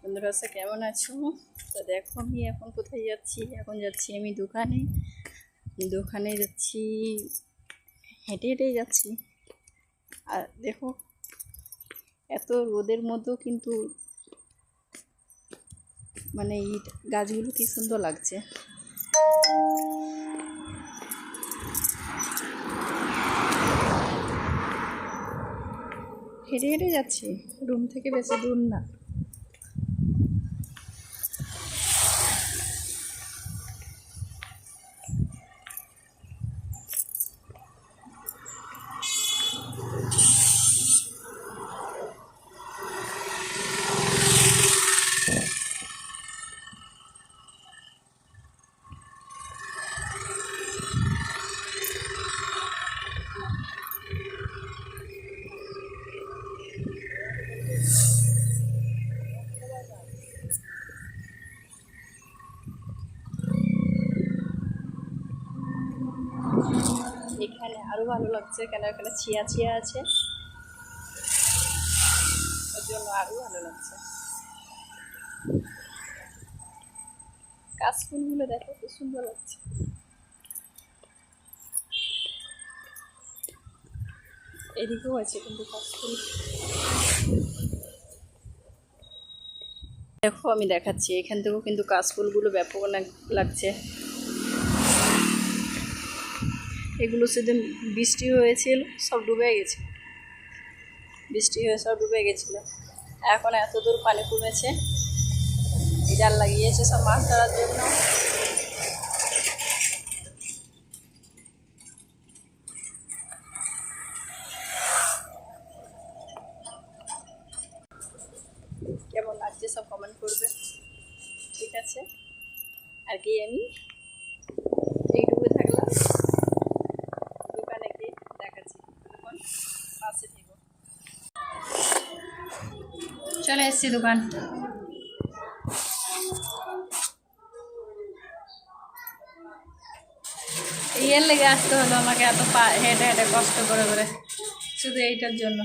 বন্ধুরা কেমন আছো? তো দেখো আমি এখন কোথায় যাচ্ছি। এখন যাচ্ছি আমি দোকানে যাচ্ছি, হেঁটে হেঁটেই যাচ্ছি। আর দেখো এত রোদের মধ্যেও কিন্তু মানে এই গাছগুলো কি সুন্দর লাগছে। হেঁটে হেঁটে যাচ্ছি, রুম থেকে বেশি দূর না। এখানে আরো ভালো লাগছে, কেন এখানে ছিয়া ছিয়া আছে, ওর জন্য আরো ভালো লাগছে। কাশফুলগুলো দেখো কি সুন্দর লাগছে। এদিকেও আছে কিন্তু কাশফুল। দেখো আমি দেখাচ্ছি, এখান থেকেও কিন্তু কাশফুলগুলো ব্যাপক লাগছে। এগুলো সেদিন বৃষ্টি হয়েছিল, সব ডুবে গেছে। বৃষ্টি হয়ে সব ডুবে গেছিল। এখন এত দূর পানি কমেছে, জাল লাগিয়েছে সব মাছ ধরার জন্য। কেমন লাগছে সব কমেন্ট করবে, ঠিক আছে? আর কি আমি এইটুকু থাকলাম, দোকানে গিয়ে দেখাচ্ছি। তখন পাশে থেকো। চলে এসছি দোকান। এর লেগে আসতে হলো আমাকে, এত হেঁটে হেঁটে কষ্ট করে করে, শুধু এইটার জন্য।